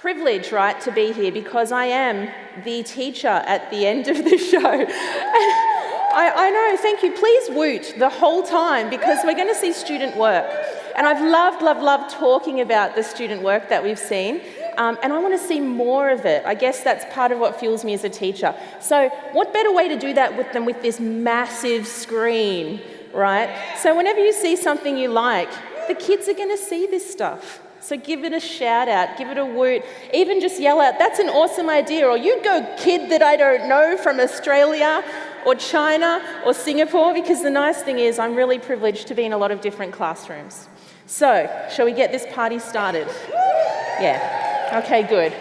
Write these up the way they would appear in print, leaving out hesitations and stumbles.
privilege, right, to be here because I am the teacher at the end of the show. I know, thank you. Please woot the whole time because we're going to see student work. And I've loved talking about the student work that we've seen. And I want to see more of it. I guess that's part of what fuels me as a teacher. So what better way to do that than with this massive screen, right? So whenever you see something you like, the kids are going to see this stuff. So give it a shout out, give it a woot, even just yell out, that's an awesome idea, or you go kid that I don't know from Australia or China or Singapore, because the nice thing is I'm really privileged to be in a lot of different classrooms. So, shall we get this party started? Yeah, okay, good.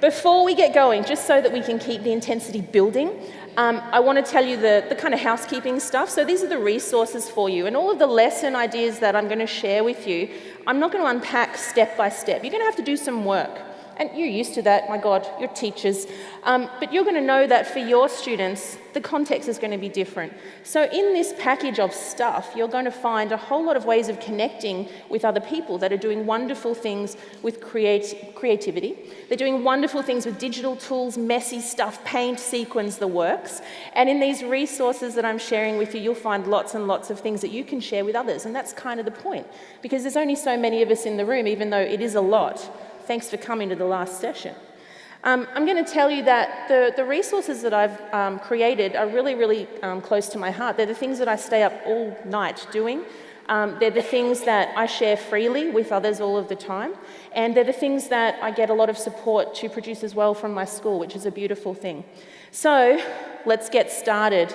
Before we get going, just so that we can keep the intensity building, I want to tell you the kind of housekeeping stuff. So these are the resources for you, and all of the lesson ideas that I'm going to share with you, I'm not going to unpack step by step. You're going to have to do some work. And you're used to that, my God, you're teachers. But you're going to know that for your students, the context is going to be different. So in this package of stuff, you're going to find a whole lot of ways of connecting with other people that are doing wonderful things with creativity. They're doing wonderful things with digital tools, messy stuff, paint, sequins, the works. And in these resources that I'm sharing with you, you'll find lots and lots of things that you can share with others. And that's kind of the point, because there's only so many of us in the room, even though it is a lot. Thanks for coming to the last session. I'm going to tell you that the resources that I've created are really close to my heart. They're the things that I stay up all night doing. They're the things that I share freely with others all of the time. And they're the things that I get a lot of support to produce as well from my school, which is a beautiful thing. So let's get started.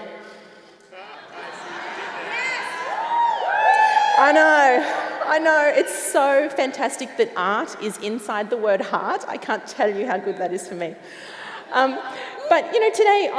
I know, it's so fantastic that art is inside the word heart. I can't tell you how good that is for me. But, you know, today,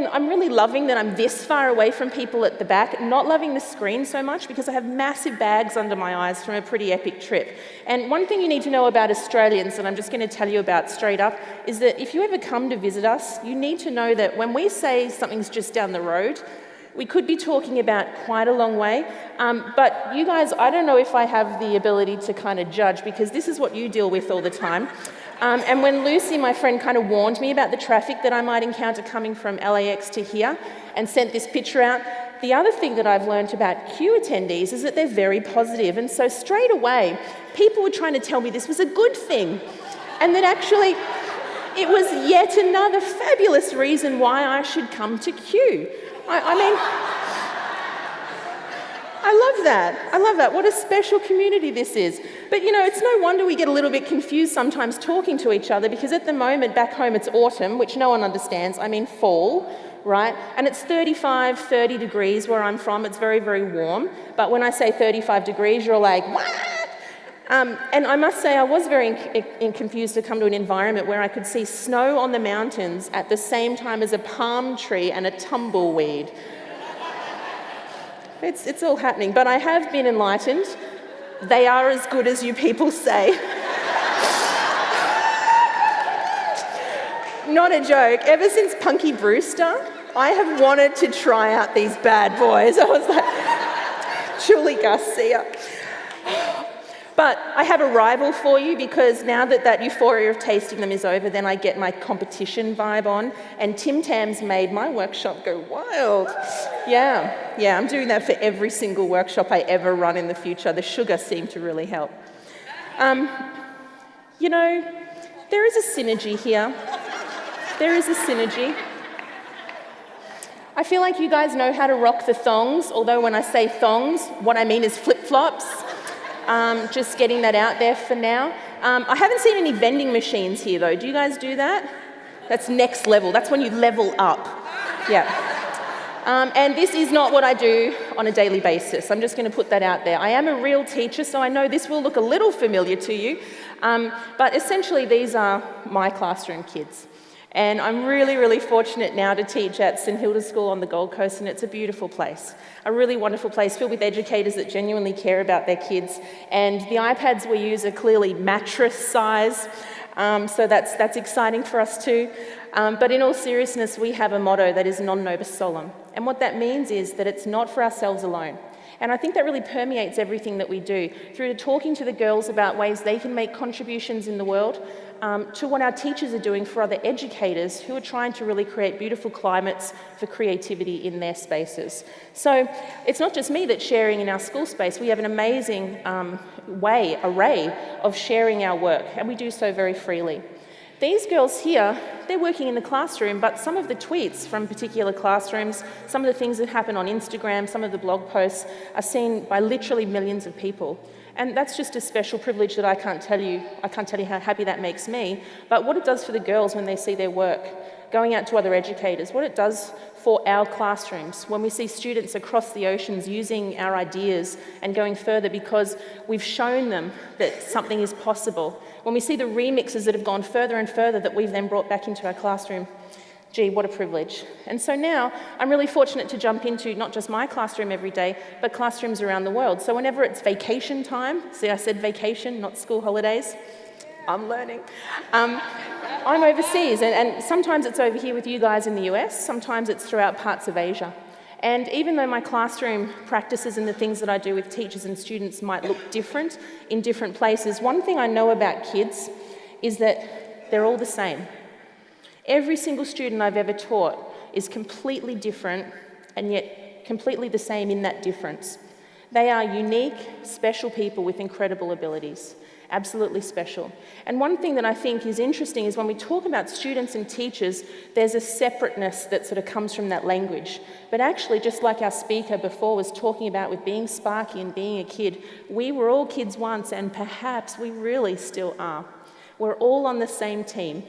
I'm really loving that I'm this far away from people at the back, not loving the screen so much because I have massive bags under my eyes from a pretty epic trip. And one thing you need to know about Australians, and I'm just going to tell you about straight up, is that if you ever come to visit us, you need to know that when we say something's just down the road, we could be talking about quite a long way, but you guys, I don't know if I have the ability to kind of judge because this is what you deal with all the time. And when Lucy, my friend, kind of warned me about the traffic that I might encounter coming from LAX to here and sent this picture out, the other thing that I've learned about CUE attendees is that they're very positive. And so straight away, people were trying to tell me this was a good thing and that actually it was yet another fabulous reason why I should come to CUE. I mean, I love that. What a special community this is. But you know, it's no wonder we get a little bit confused sometimes talking to each other because at the moment back home it's autumn, which no one understands. I mean fall, right? And it's 35, 30 degrees where I'm from. It's very warm. But when I say 35 degrees, you're like, what? And I must say I was very confused to come to an environment where I could see snow on the mountains at the same time as a palm tree and a tumbleweed. It's all happening, but I have been enlightened. They are as good as you people say. Not a joke. Ever since Punky Brewster, I have wanted to try out these bad boys. I was like, Julie Garcia. But I have a rival for you because now that euphoria of tasting them is over, then I get my competition vibe on. And Tim Tams made my workshop go wild. Yeah, I'm doing that for every single workshop I ever run in the future. The sugar seemed to really help. You know, there is a synergy here. There is a synergy. I feel like you guys know how to rock the thongs, although when I say thongs, what I mean is flip-flops. Just getting that out there for now. I haven't seen any vending machines here though. Do you guys do that? That's next level. That's when you level up. Yeah. And this is not what I do on a daily basis. I'm just going to put that out there. I am a real teacher, so I know this will look a little familiar to you. But essentially, these are my classroom kids. And I'm really fortunate now to teach at St Hilda's School on the Gold Coast, and it's a beautiful place. A really wonderful place filled with educators that genuinely care about their kids. And the iPads we use are clearly mattress size, so that's exciting for us too. But in all seriousness, we have a motto that is non nobis solum. And what that means is that it's not for ourselves alone. And I think that really permeates everything that we do, through to talking to the girls about ways they can make contributions in the world, to what our teachers are doing for other educators who are trying to really create beautiful climates for creativity in their spaces. So it's not just me that's sharing in our school space. We have an amazing array of sharing our work, and we do so very freely. These girls here, they're working in the classroom, but some of the tweets from particular classrooms, some of the things that happen on Instagram, some of the blog posts are seen by literally millions of people. And that's just a special privilege that I can't tell you how happy that makes me, but what it does for the girls when they see their work, going out to other educators, what it does for our classrooms when we see students across the oceans using our ideas and going further because we've shown them that something is possible. When we see the remixes that have gone further and further that we've then brought back into our classroom, gee, what a privilege. And so now I'm really fortunate to jump into not just my classroom every day, but classrooms around the world. So whenever it's vacation time, see, I said vacation, not school holidays, I'm learning. I'm overseas, and sometimes it's over here with you guys in the US, sometimes it's throughout parts of Asia. And even though my classroom practices and the things that I do with teachers and students might look different in different places, one thing I know about kids is that they're all the same. Every single student I've ever taught is completely different and yet completely the same in that difference. They are unique, special people with incredible abilities. Absolutely special. And one thing that I think is interesting is when we talk about students and teachers, there's a separateness that sort of comes from that language. But actually, just like our speaker before was talking about with being sparky and being a kid, we were all kids once, and perhaps we really still are. We're all on the same team.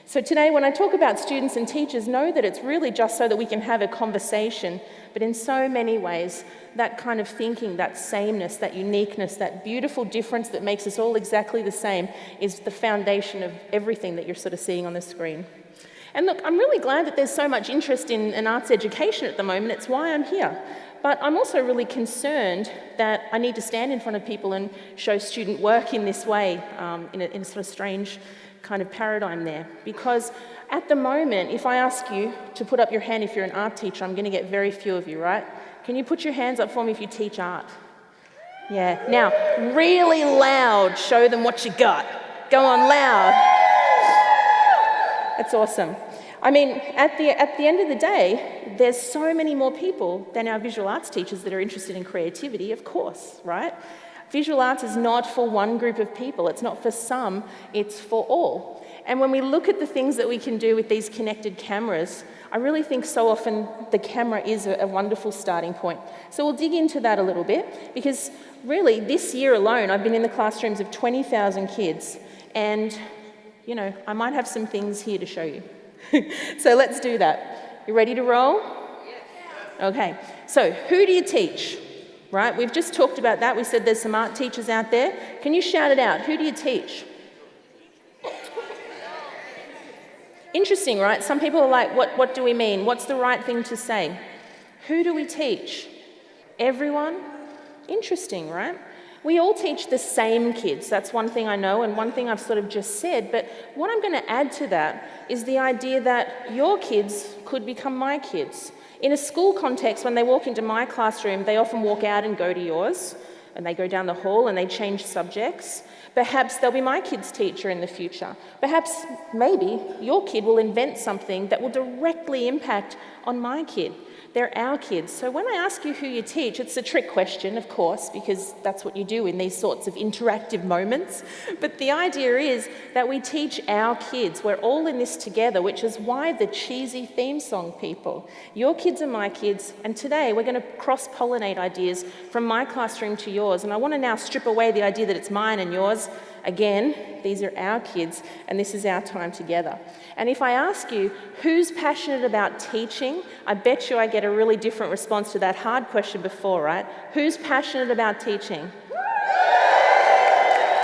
So today, when I talk about students and teachers, know that it's really just so that we can have a conversation, but in so many ways, that kind of thinking, that sameness, that uniqueness, that beautiful difference that makes us all exactly the same is the foundation of everything that you're sort of seeing on the screen. And look, I'm really glad that there's so much interest in an arts education at the moment. It's why I'm here. But I'm also really concerned that I need to stand in front of people and show student work in this way, in a sort of strange kind of paradigm there. Because at the moment, if I ask you to put up your hand if you're an art teacher, I'm going to get very few of you, right? Can you put your hands up for me if you teach art? Yeah. Now, really loud, show them what you got. Go on, loud. That's awesome. I mean, at the end of the day, there's so many more people than our visual arts teachers that are interested in creativity, of course, right? Visual arts is not for one group of people. It's not for some, it's for all. And when we look at the things that we can do with these connected cameras, I really think so often the camera is a wonderful starting point. So we'll dig into that a little bit, because really this year alone, I've been in the classrooms of 20,000 kids, and you know, I might have some things here to show you. So let's do that. You ready to roll? Okay, so who do you teach? Right, we've just talked about that. We said there's some art teachers out there. Can you shout it out? Who do you teach? Interesting, right? Some people are like, what do we mean? What's the right thing to say? Who do we teach? Everyone? Interesting, right? We all teach the same kids. That's one thing I know, and one thing I've sort of just said. But what I'm going to add to that is the idea that your kids could become my kids. In a school context, when they walk into my classroom, they often walk out and go to yours, and they go down the hall and they change subjects. Perhaps they'll be my kid's teacher in the future. Perhaps, maybe, your kid will invent something that will directly impact on my kid. They're our kids. So when I ask you who you teach, it's a trick question, of course, because that's what you do in these sorts of interactive moments. But the idea is that we teach our kids. We're all in this together, which is why the cheesy theme song, people. Your kids are my kids, and today we're going to cross-pollinate ideas from my classroom to yours. And I want to now strip away the idea that it's mine and yours. Again, these are our kids, and this is our time together. And if I ask you, who's passionate about teaching? I bet you I get a really different response to that hard question before, right? Who's passionate about teaching?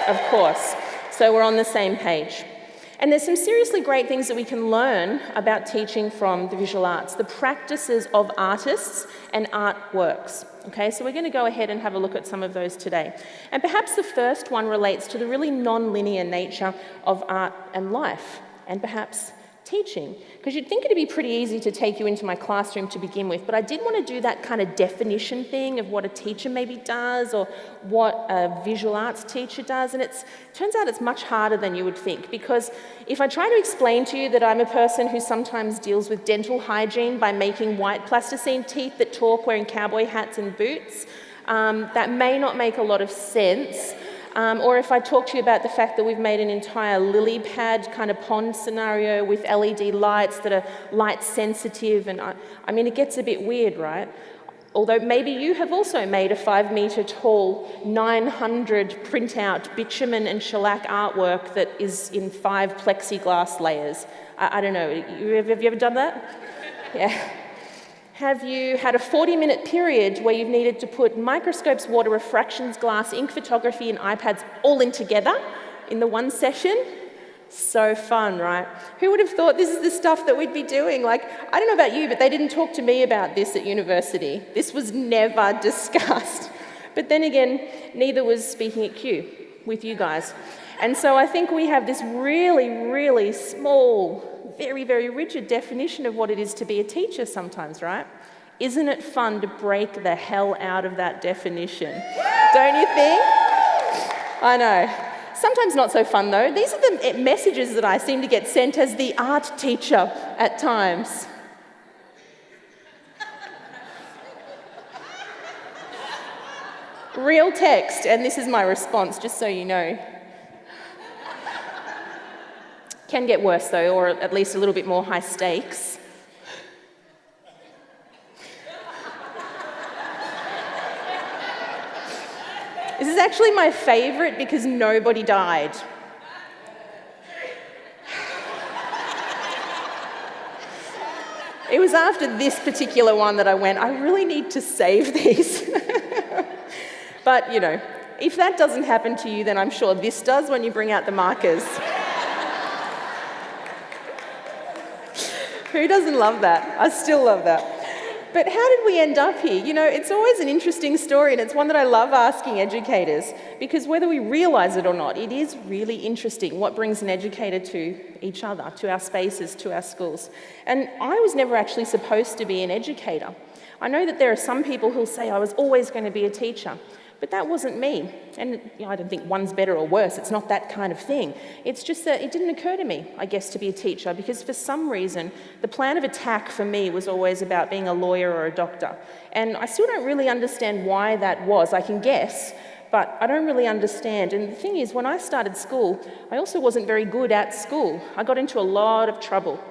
Of course. So we're on the same page. And there's some seriously great things that we can learn about teaching from the visual arts, the practices of artists and artworks. Okay, so we're going to go ahead and have a look at some of those today. And perhaps the first one relates to the really non-linear nature of art and life, and perhaps teaching, because you'd think it'd be pretty easy to take you into my classroom to begin with, but I did want to do that kind of definition thing of what a teacher maybe does or what a visual arts teacher does, and it turns out it's much harder than you would think, because if I try to explain to you that I'm a person who sometimes deals with dental hygiene by making white plasticine teeth that talk wearing cowboy hats and boots, that may not make a lot of sense. Or if I talk to you about the fact that we've made an entire lily pad kind of pond scenario with LED lights that are light sensitive, and I mean, it gets a bit weird, right? Although maybe you have also made a 5 metre tall, 900 printout bitumen and shellac artwork that is in 5 plexiglass layers. I don't know, have you ever done that? Yeah. Have you had a 40-minute period where you've needed to put microscopes, water refractions, glass, ink photography, and iPads all in together in the one session? So fun, right? Who would have thought this is the stuff that we'd be doing? Like, I don't know about you, but they didn't talk to me about this at university. This was never discussed. But then again, neither was speaking at Q with you guys. And so I think we have this really, really small, very, very rigid definition of what it is to be a teacher sometimes, right? Isn't it fun to break the hell out of that definition? Don't you think? I know. Sometimes not so fun though. These are the messages that I seem to get sent as the art teacher at times. Real text, and this is my response, just so you know. Can get worse though, or at least a little bit more high stakes. This is actually my favourite because nobody died. It was after this particular one that I went, I really need to save these. But, you know, if that doesn't happen to you, then I'm sure this does when you bring out the markers. Who doesn't love that? I still love that. But how did we end up here? You know, it's always an interesting story, and it's one that I love asking educators, because whether we realise it or not, it is really interesting what brings an educator to each other, to our spaces, to our schools. And I was never actually supposed to be an educator. I know that there are some people who'll say I was always going to be a teacher. But that wasn't me. And you know, I don't think one's better or worse. It's not that kind of thing. It's just that it didn't occur to me, I guess, to be a teacher, because for some reason, the plan of attack for me was always about being a lawyer or a doctor. And I still don't really understand why that was. I can guess, but I don't really understand. And the thing is, when I started school, I also wasn't very good at school. I got into a lot of trouble.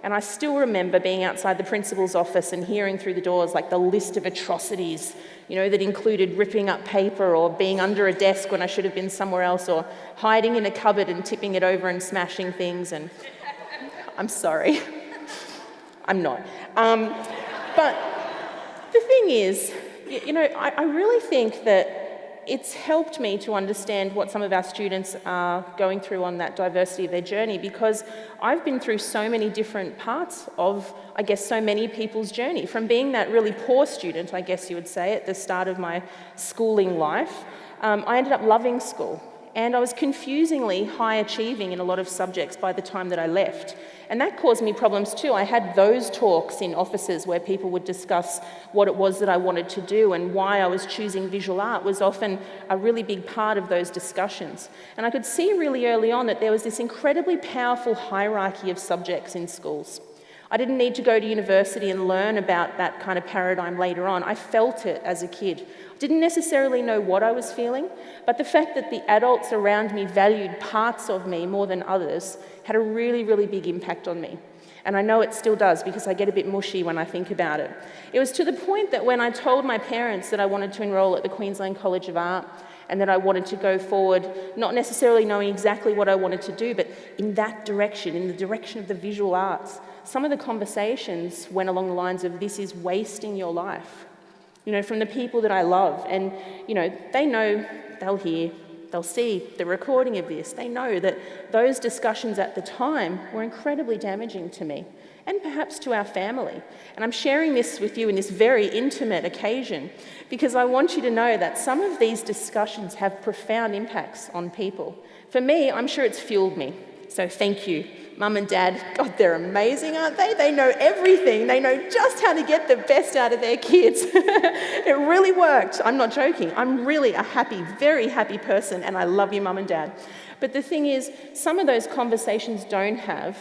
And I still remember being outside the principal's office and hearing through the doors like the list of atrocities, you know, that included ripping up paper or being under a desk when I should have been somewhere else, or hiding in a cupboard and tipping it over and smashing things. And I'm sorry, I'm not. But the thing is, you know, I really think that it's helped me to understand what some of our students are going through on that diversity of their journey, because I've been through so many different parts of, I guess, so many people's journey. From being that really poor student, I guess you would say, at the start of my schooling life, I ended up loving school. And I was confusingly high achieving in a lot of subjects by the time that I left. And that caused me problems too. I had those talks in offices where people would discuss what it was that I wanted to do, and why I was choosing visual art was often a really big part of those discussions. And I could see really early on that there was this incredibly powerful hierarchy of subjects in schools. I didn't need to go to university and learn about that kind of paradigm later on. I felt it as a kid. Didn't necessarily know what I was feeling, but the fact that the adults around me valued parts of me more than others had a really, really big impact on me. And I know it still does, because I get a bit mushy when I think about it. It was to the point that when I told my parents that I wanted to enrol at the Queensland College of Art, and that I wanted to go forward, not necessarily knowing exactly what I wanted to do, but in that direction, in the direction of the visual arts, some of the conversations went along the lines of, this is wasting your life. You know, from the people that I love. And, you know, they know, they'll hear, they'll see the recording of this. They know that those discussions at the time were incredibly damaging to me, and perhaps to our family. And I'm sharing this with you in this very intimate occasion because I want you to know that some of these discussions have profound impacts on people. For me, I'm sure it's fueled me. So thank you, Mum and Dad, God, they're amazing, aren't they? They know everything. They know just how to get the best out of their kids. It really worked. I'm not joking. I'm really a happy, very happy person, and I love you, Mum and Dad. But the thing is, some of those conversations don't have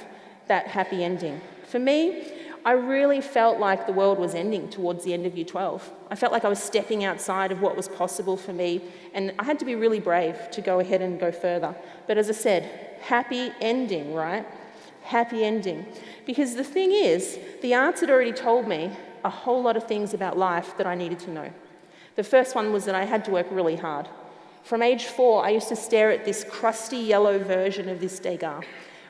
that happy ending. For me, I really felt like the world was ending towards the end of Year 12. I felt like I was stepping outside of what was possible for me, and I had to be really brave to go ahead and go further. But as I said, happy ending, right? Happy ending. Because the thing is, the arts had already told me a whole lot of things about life that I needed to know. The first one was that I had to work really hard. From age 4, I used to stare at this crusty yellow version of this Degas.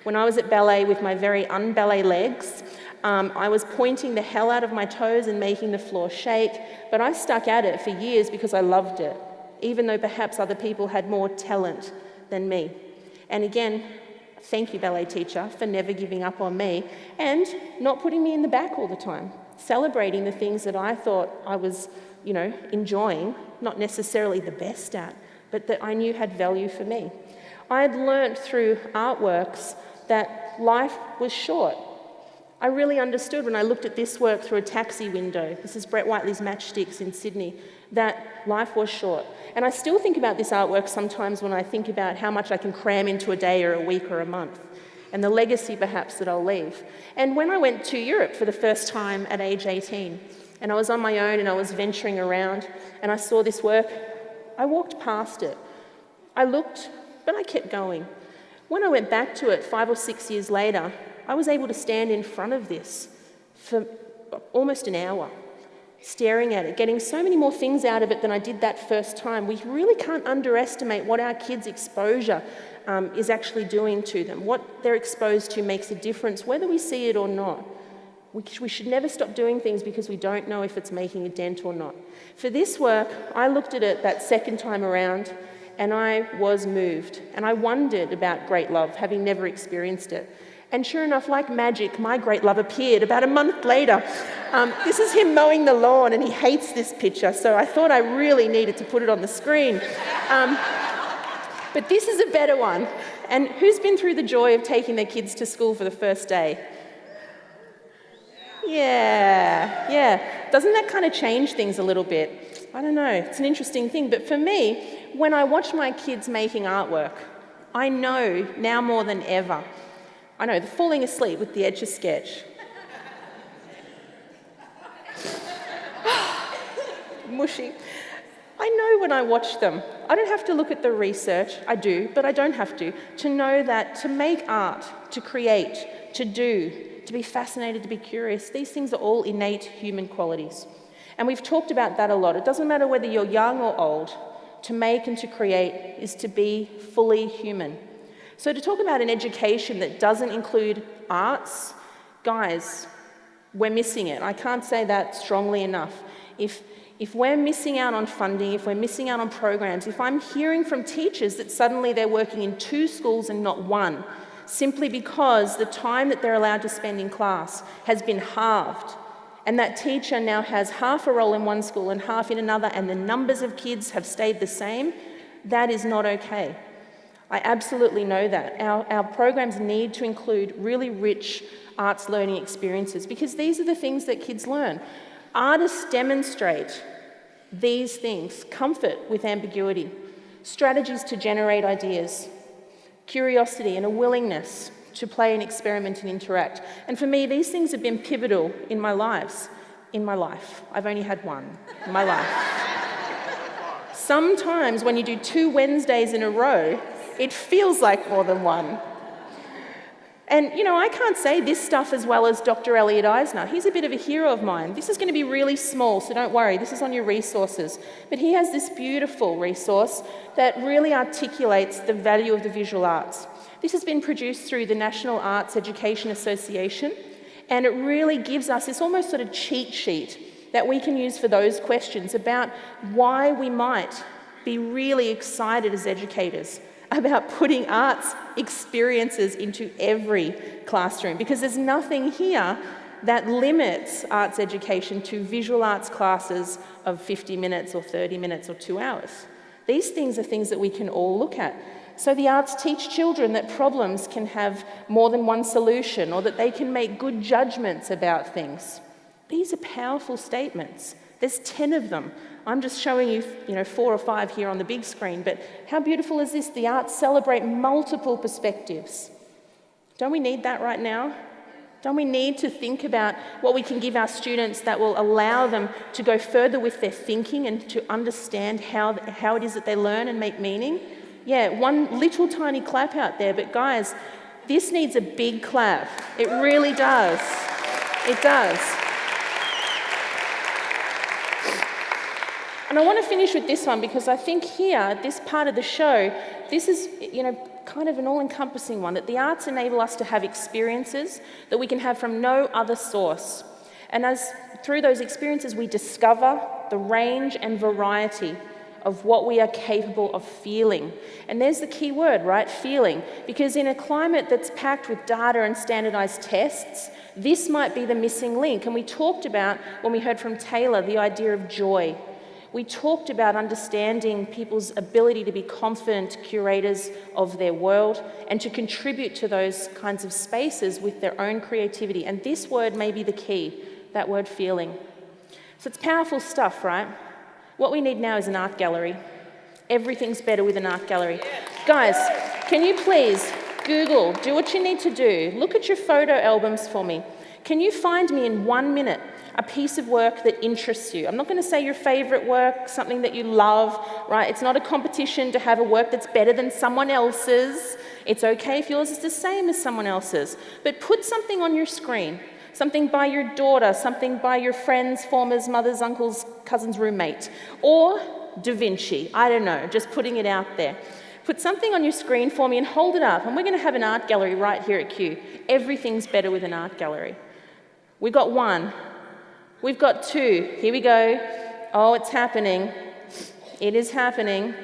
When I was at ballet with my very un-ballet legs, I was pointing the hell out of my toes and making the floor shake, but I stuck at it for years because I loved it, even though perhaps other people had more talent than me. And again, thank you, ballet teacher, for never giving up on me and not putting me in the back all the time, celebrating the things that I thought I was, enjoying, not necessarily the best at, but that I knew had value for me. I had learnt through artworks that life was short. I really understood when I looked at this work through a taxi window, this is Brett Whiteley's Matchsticks in Sydney, that life was short. And I still think about this artwork sometimes when I think about how much I can cram into a day or a week or a month, and the legacy perhaps that I'll leave. And when I went to Europe for the first time at age 18, and I was on my own and I was venturing around, and I saw this work, I walked past it. I looked, but I kept going. When I went back to it 5 or 6 years later, I was able to stand in front of this for almost an hour, staring at it, getting so many more things out of it than I did that first time. We really can't underestimate what our kids' exposure is actually doing to them. What they're exposed to makes a difference, whether we see it or not. We should never stop doing things because we don't know if it's making a dent or not. For this work, I looked at it that second time around and I was moved. And I wondered about great love, having never experienced it. And sure enough, like magic, my great love appeared about a month later. This is him mowing the lawn, and he hates this picture, so I thought I really needed to put it on the screen. But this is a better one. And who's been through the joy of taking their kids to school for the first day? Yeah. Doesn't that kind of change things a little bit? I don't know, it's an interesting thing. But for me, when I watch my kids making artwork, I know now more than ever, they're falling asleep with the Etch-a-Sketch. Mushy. I know when I watch them. I don't have to look at the research. I do, but I don't have to know that to make art, to create, to do, to be fascinated, to be curious, these things are all innate human qualities. And we've talked about that a lot. It doesn't matter whether you're young or old. To make and to create is to be fully human. So to talk about an education that doesn't include arts, guys, we're missing it. I can't say that strongly enough. If we're missing out on funding, if we're missing out on programs, if I'm hearing from teachers that suddenly they're working in 2 schools and not 1, simply because the time that they're allowed to spend in class has been halved, and that teacher now has half a role in one school and half in another, and the numbers of kids have stayed the same, that is not okay. I absolutely know that. Our programs need to include really rich arts learning experiences because these are the things that kids learn. Artists demonstrate these things: comfort with ambiguity, strategies to generate ideas, curiosity and a willingness to play and experiment and interact. And for me, these things have been pivotal in my life. I've only had one in my life. Sometimes when you do 2 Wednesdays in a row, it feels like more than one. And, I can't say this stuff as well as Dr. Elliot Eisner. He's a bit of a hero of mine. This is going to be really small, so don't worry. This is on your resources. But he has this beautiful resource that really articulates the value of the visual arts. This has been produced through the National Arts Education Association, and it really gives us this almost sort of cheat sheet that we can use for those questions about why we might be really excited as educators about putting arts experiences into every classroom, because there's nothing here that limits arts education to visual arts classes of 50 minutes or 30 minutes or 2 hours. These things are things that we can all look at. So the arts teach children that problems can have more than one solution, or that they can make good judgments about things. These are powerful statements. There's 10 of them. I'm just showing you, 4 or 5 here on the big screen, but how beautiful is this? The arts celebrate multiple perspectives. Don't we need that right now? Don't we need to think about what we can give our students that will allow them to go further with their thinking and to understand how it is that they learn and make meaning? Yeah, one little tiny clap out there, but guys, this needs a big clap. It really does. It does. And I want to finish with this one because I think here, this part of the show, this is, kind of an all-encompassing one, that the arts enable us to have experiences that we can have from no other source. And as through those experiences, we discover the range and variety of what we are capable of feeling. And there's the key word, right? Feeling. Because in a climate that's packed with data and standardized tests, this might be the missing link. And we talked about, when we heard from Taylor, the idea of joy. We talked about understanding people's ability to be confident curators of their world and to contribute to those kinds of spaces with their own creativity. And this word may be the key, that word feeling. So it's powerful stuff, right? What we need now is an art gallery. Everything's better with an art gallery. Guys, can you please Google, do what you need to do. Look at your photo albums for me. Can you find me in 1 minute a piece of work that interests you? I'm not going to say your favorite work, something that you love, right? It's not a competition to have a work that's better than someone else's. It's okay if yours is the same as someone else's. But put something on your screen, something by your daughter, something by your friend's, former's, mother's, uncle's, cousin's roommate, or Da Vinci. I don't know, just putting it out there. Put something on your screen for me and hold it up, and we're going to have an art gallery right here at Q. Everything's better with an art gallery. We've got 1. We've got 2. Here we go. Oh, it's happening. It is happening. Here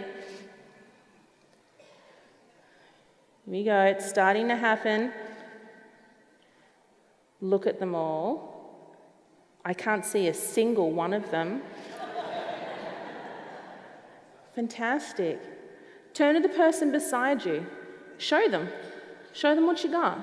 we go. It's starting to happen. Look at them all. I can't see a single one of them. Fantastic. Turn to the person beside you. Show them. Show them what you got.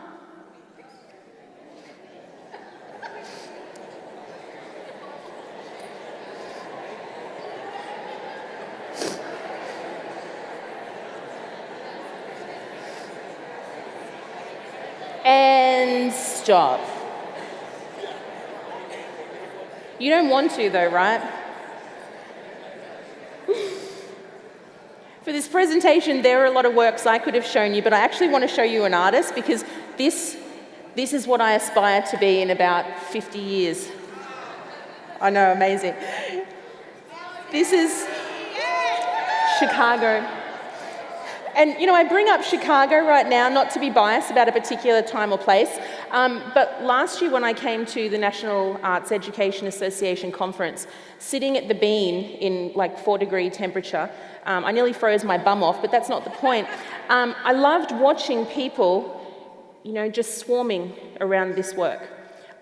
And stop. You don't want to though, right? For this presentation, there are a lot of works I could have shown you, but I actually want to show you an artist because this is what I aspire to be in about 50 years. I know, amazing. This is Chicago. And, I bring up Chicago right now, not to be biased about a particular time or place, but last year when I came to the National Arts Education Association conference, sitting at the Bean in 4-degree temperature, I nearly froze my bum off, but that's not the point. I loved watching people, just swarming around this work.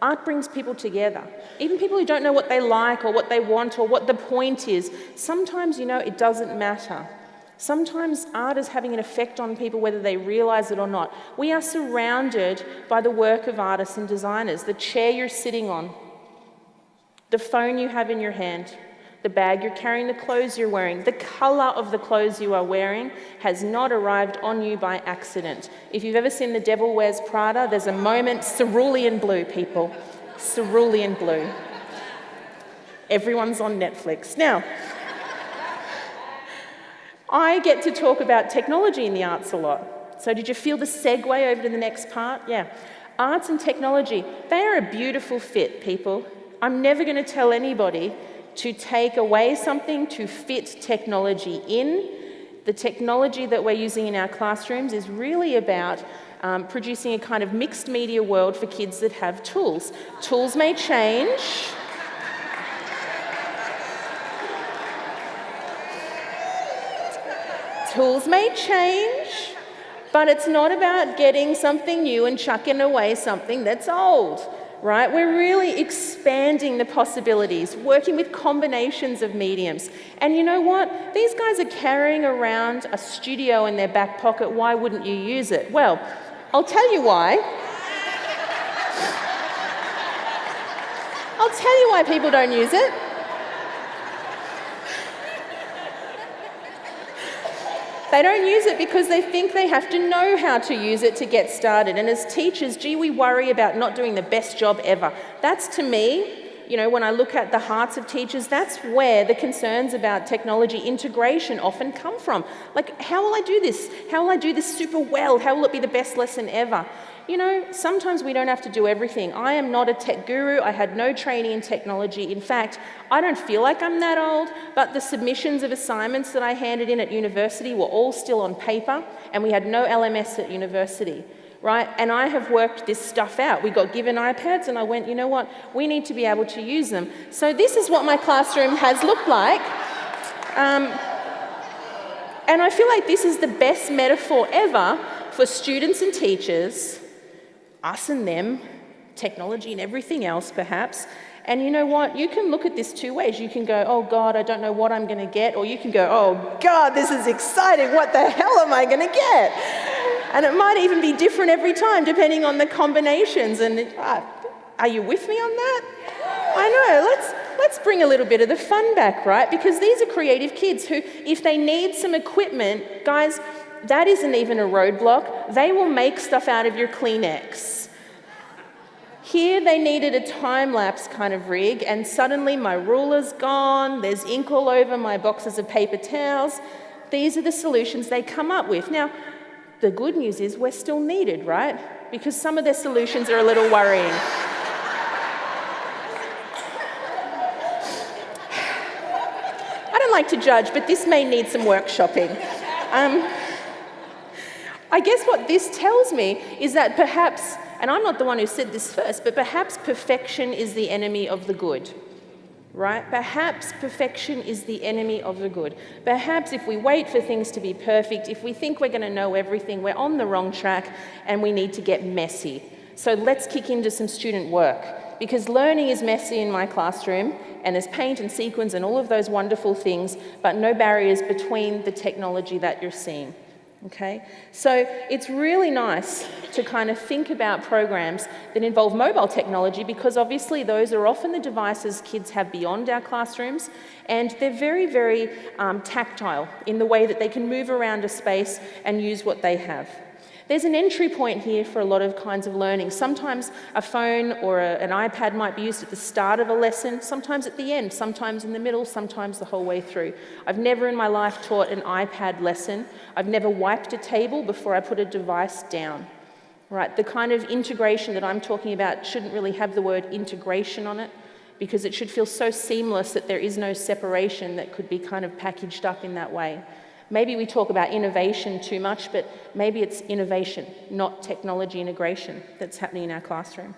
Art brings people together. Even people who don't know what they like or what they want or what the point is. Sometimes, it doesn't matter. Sometimes art is having an effect on people whether they realize it or not. We are surrounded by the work of artists and designers. The chair you're sitting on, the phone you have in your hand, the bag you're carrying, the clothes you're wearing, the color of the clothes you are wearing has not arrived on you by accident. If you've ever seen The Devil Wears Prada, there's a moment, cerulean blue, people. Cerulean blue. Everyone's on Netflix. Now, I get to talk about technology in the arts a lot. So did you feel the segue over to the next part? Yeah. Arts and technology, they are a beautiful fit, people. I'm never going to tell anybody to take away something to fit technology in. The technology that we're using in our classrooms is really about producing a kind of mixed media world for kids that have tools. Tools may change. Tools may change, but it's not about getting something new and chucking away something that's old. right? We're really expanding the possibilities, working with combinations of mediums. And you know what? These guys are carrying around a studio in their back pocket. Why wouldn't you use it? Well, I'll tell you why. I'll tell you why people don't use it. They don't use it because they think they have to know how to use it to get started. And as teachers, gee, we worry about not doing the best job ever. That's, to me, you know, when I look at the hearts of teachers, that's where the concerns about technology integration often come from. Like, how will I do this? How will I do this super well? How will it be the best lesson ever? You know, sometimes we don't have to do everything. I am not a tech guru. I had no training in technology. In fact, I don't feel like I'm that old, but the submissions of assignments that I handed in at university were all still on paper, and we had no LMS at university, right? And I have worked this stuff out. We got given iPads, and I went, you know what? We need to be able to use them. So this is what my classroom has looked like. And I feel like this is the best metaphor ever for students and teachers, us and them, technology and everything else perhaps. And you know what? You can look at this two ways. You can go, oh God, I don't know what I'm going to get. Or you can go, oh God, this is exciting. What the hell am I going to get? And it might even be different every time depending on the combinations. And are you with me on that? I know. Let's bring a little bit of the fun back, right? Because these are creative kids who, if they need some equipment, guys, that isn't even a roadblock. They will make stuff out of your Kleenex. Here they needed a time-lapse kind of rig, and suddenly my ruler's gone, there's ink all over my boxes of paper towels. These are the solutions they come up with. Now, the good news is we're still needed, right? Because some of their solutions are a little worrying. I don't like to judge, but this may need some workshopping. I guess what this tells me is that perhaps, and I'm not the one who said this first, but perhaps perfection is the enemy of the good, right? Perhaps perfection is the enemy of the good. Perhaps if we wait for things to be perfect, if we think we're going to know everything, we're on the wrong track and we need to get messy. So let's kick into some student work, because learning is messy in my classroom, and there's paint and sequins and all of those wonderful things, but no barriers between the technology that you're seeing. Okay, so it's really nice to kind of think about programs that involve mobile technology, because obviously those are often the devices kids have beyond our classrooms, and they're very, very tactile in the way that they can move around a space and use what they have. There's an entry point here for a lot of kinds of learning. Sometimes a phone or an iPad might be used at the start of a lesson, sometimes at the end, sometimes in the middle, sometimes the whole way through. I've never in my life taught an iPad lesson. I've never wiped a table before I put a device down. Right? The kind of integration that I'm talking about shouldn't really have the word integration on it, because it should feel so seamless that there is no separation that could be kind of packaged up in that way. Maybe we talk about innovation too much, but maybe it's innovation, not technology integration, that's happening in our classroom.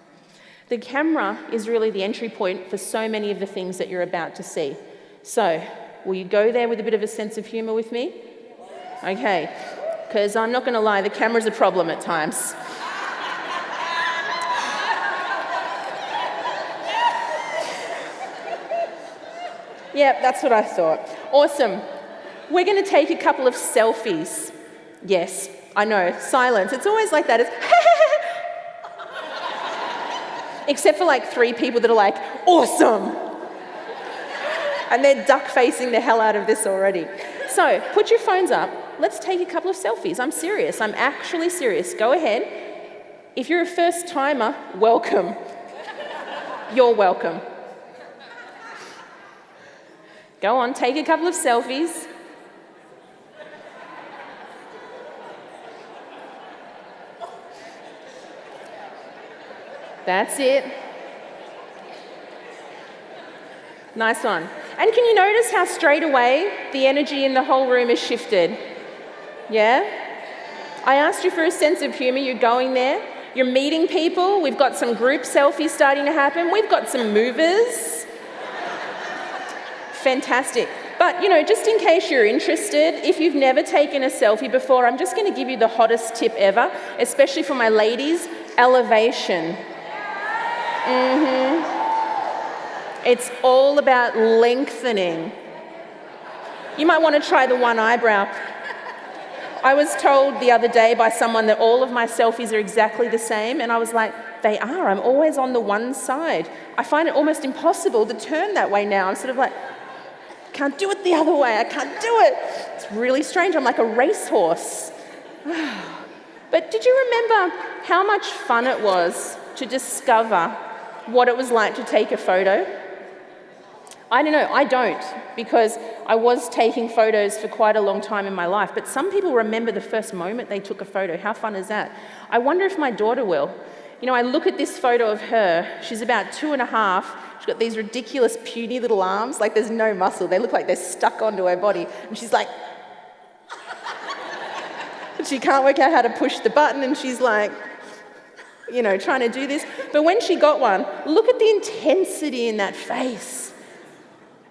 The camera is really the entry point for so many of the things that you're about to see. So, will you go there with a bit of a sense of humour with me? Okay, because I'm not going to lie, the camera's a problem at times. Yep, that's what I thought. Awesome. We're going to take a couple of selfies. Yes, I know, silence. It's always like that. It's except for like 3 people that are like, awesome! And they're duck-facing the hell out of this already. So, put your phones up. Let's take a couple of selfies. I'm serious. I'm actually serious. Go ahead. If you're a first-timer, welcome. You're welcome. Go on, take a couple of selfies. That's it. Nice one. And can you notice how straight away the energy in the whole room has shifted? Yeah? I asked you for a sense of humour, you're going there. You're meeting people, we've got some group selfies starting to happen, we've got some movers. Fantastic. But, you know, just in case you're interested, if you've never taken a selfie before, I'm just going to give you the hottest tip ever, especially for my ladies, elevation. It's all about lengthening. You might want to try the one eyebrow. I was told the other day by someone that all of my selfies are exactly the same, and I was like, they are. I'm always on the one side. I find it almost impossible to turn that way now. I'm sort of like, can't do it the other way. I can't do it. It's really strange. I'm like a racehorse. But did you remember how much fun it was to discover what it was like to take a photo? I don't know, I don't, because I was taking photos for quite a long time in my life, but some people remember the first moment they took a photo. How fun is that? I wonder if my daughter will. You know, I look at this photo of her, she's about 2.5, she's got these ridiculous puny little arms, like there's no muscle, they look like they're stuck onto her body, and she's like, she can't work out how to push the button, and she's like, you know, trying to do this. But when she got one, look at the intensity in that face.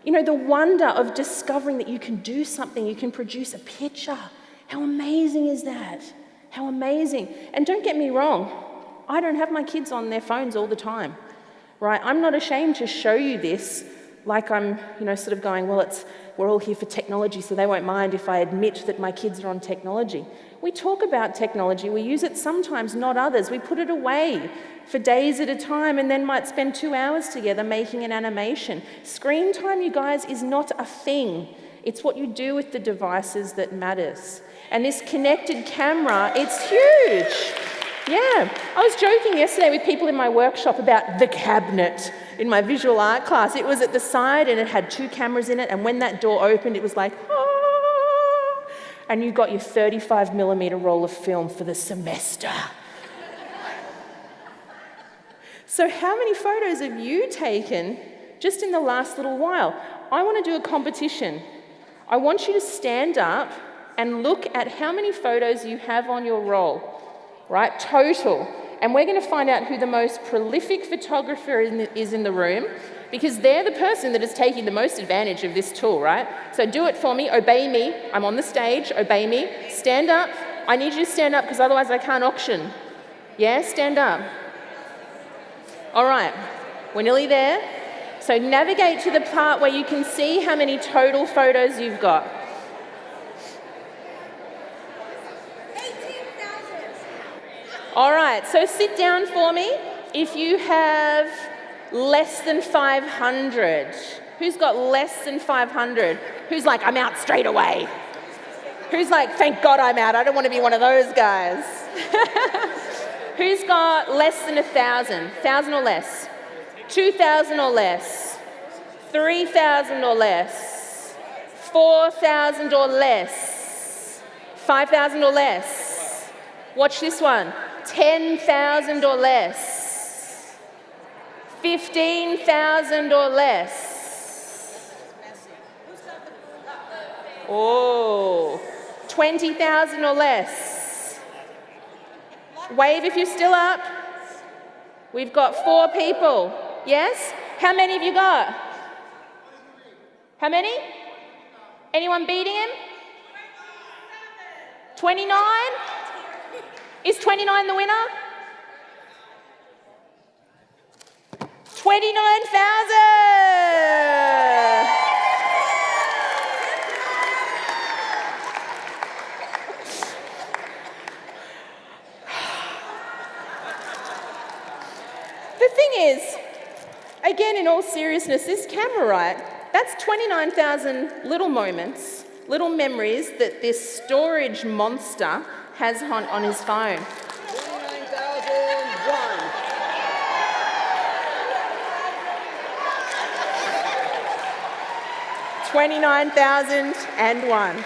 You know, the wonder of discovering that you can do something, you can produce a picture. How amazing is that? How amazing. And don't get me wrong, I don't have my kids on their phones all the time, right? I'm not ashamed to show you this like I'm, you know, sort of going, well, we're all here for technology, so they won't mind if I admit that my kids are on technology. We talk about technology, we use it sometimes, not others. We put it away for days at a time and then might spend 2 hours together making an animation. Screen time, you guys, is not a thing. It's what you do with the devices that matters. And this connected camera, it's huge. Yeah, I was joking yesterday with people in my workshop about the cabinet in my visual art class. It was at the side and it had 2 cameras in it, and when that door opened, it was like, ah, and you got your 35mm roll of film for the semester. So how many photos have you taken just in the last little while? I want to do a competition. I want you to stand up and look at how many photos you have on your roll, right? Total. And we're going to find out who the most prolific photographer is in the room, because they're the person that is taking the most advantage of this tool, right? So do it for me. Obey me. I'm on the stage. Obey me. Stand up. I need you to stand up because otherwise I can't auction. Yeah, stand up. All right, we're nearly there. So navigate to the part where you can see how many total photos you've got. 18,000. All right, so sit down for me. If you have less than 500, who's got less than 500? Who's like, I'm out straight away? Who's like, thank God I'm out, I don't want to be one of those guys? Who's got less than 1,000? 1,000 or less? 2,000 or less? 3,000 or less? 4,000 or less? 5,000 or less? Watch this one. 10,000 or less? 15,000 or less? Oh, 20,000 or less? Wave if you're still up. We've got 4 people. Yes? How many have you got? How many? Anyone beating him? 29? Is 29 the winner? 29,000! The thing is, again, in all seriousness, this camera, right, that's 29,000 little moments, little memories that this storage monster has on his phone. 29,001.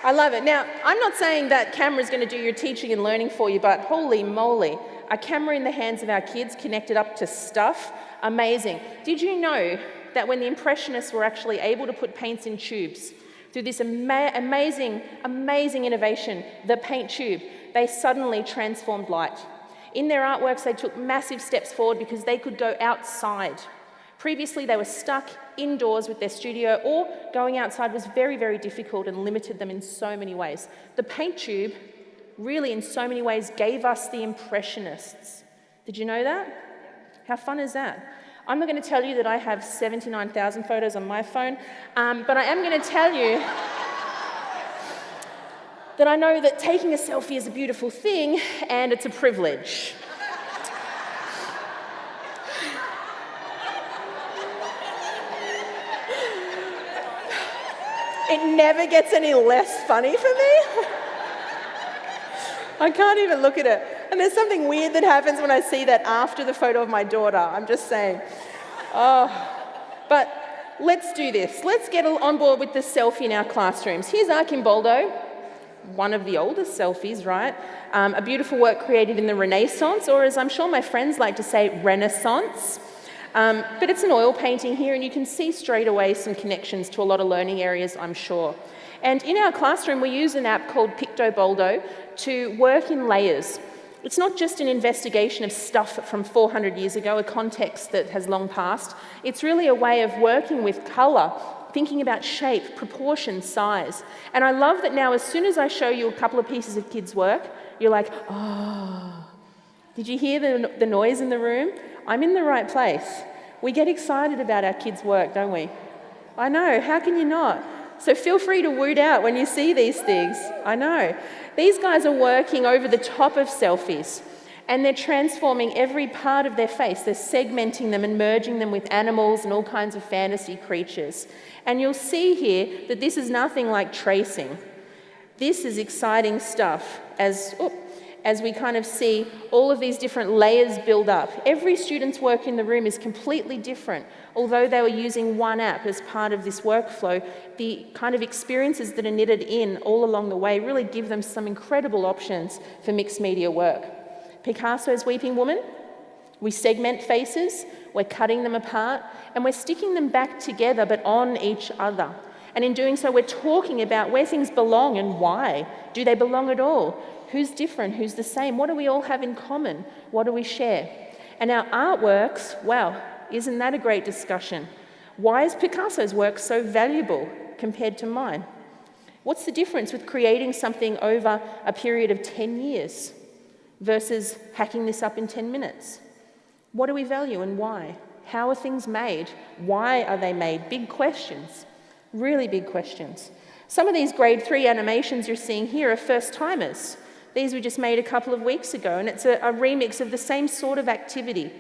I love it. Now, I'm not saying that camera is going to do your teaching and learning for you, but holy moly, a camera in the hands of our kids connected up to stuff, amazing. Did you know that when the Impressionists were actually able to put paints in tubes, through this amazing innovation, the paint tube, they suddenly transformed light. In their artworks, they took massive steps forward because they could go outside. Previously, they were stuck indoors with their studio, or going outside was very, very difficult and limited them in so many ways. The paint tube really, in so many ways, gave us the Impressionists. Did you know that? How fun is that? I'm not going to tell you that I have 79,000 photos on my phone, but I am going to tell you that I know that taking a selfie is a beautiful thing and it's a privilege. It never gets any less funny for me. I can't even look at it. And there's something weird that happens when I see that after the photo of my daughter. I'm just saying. But let's do this. Let's get on board with the selfie in our classrooms. Here's Archimboldo, one of the oldest selfies, right? A beautiful work created in the Renaissance, or as I'm sure my friends like to say, Renaissance. But it's an oil painting here, and you can see straight away some connections to a lot of learning areas, I'm sure. And in our classroom, we use an app called PictoBoldo to work in layers. It's not just an investigation of stuff from 400 years ago, a context that has long passed. It's really a way of working with colour, thinking about shape, proportion, size. And I love that now, as soon as I show you a couple of pieces of kids' work, you're like, oh, did you hear the noise in the room? I'm in the right place. We get excited about our kids' work, don't we? I know, how can you not? So feel free to woot out when you see these things. I know. These guys are working over the top of selfies, and they're transforming every part of their face. They're segmenting them and merging them with animals and all kinds of fantasy creatures. And you'll see here that this is nothing like tracing. This is exciting stuff as we kind of see all of these different layers build up. Every student's work in the room is completely different. Although they were using one app as part of this workflow, the kind of experiences that are knitted in all along the way really give them some incredible options for mixed media work. Picasso's Weeping Woman, we segment faces, we're cutting them apart, and we're sticking them back together but on each other. And in doing so, we're talking about where things belong and why. Do they belong at all? Who's different? Who's the same? What do we all have in common? What do we share? And our artworks, wow, isn't that a great discussion? Why is Picasso's work so valuable compared to mine? What's the difference with creating something over a period of 10 years versus hacking this up in 10 minutes? What do we value and why? How are things made? Why are they made? Big questions, really big questions. Some of these grade 3 animations you're seeing here are first-timers. These we just made a couple of weeks ago, and it's a remix of the same sort of activity.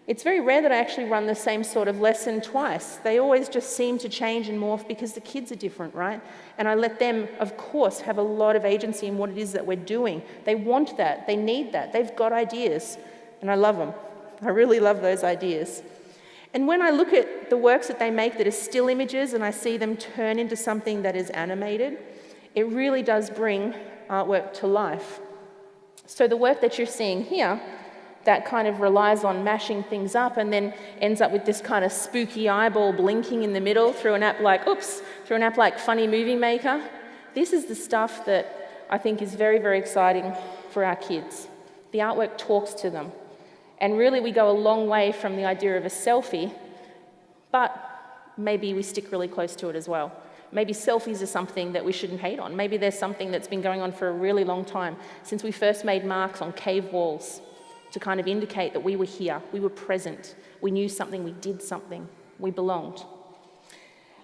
It's very rare that I actually run the same sort of lesson twice. They always just seem to change and morph because the kids are different, right? And I let them, of course, have a lot of agency in what it is that we're doing. They want that, they need that, they've got ideas, and I love them. I really love those ideas. And when I look at the works that they make that are still images and I see them turn into something that is animated, it really does bring artwork to life. So the work that you're seeing here, that kind of relies on mashing things up and then ends up with this kind of spooky eyeball blinking in the middle through an app like Funny Movie Maker. This is the stuff that I think is very, very exciting for our kids. The artwork talks to them. And really we go a long way from the idea of a selfie, but maybe we stick really close to it as well. Maybe selfies are something that we shouldn't hate on. Maybe there's something that's been going on for a really long time, since we first made marks on cave walls to kind of indicate that we were here, we were present, we knew something, we did something, we belonged.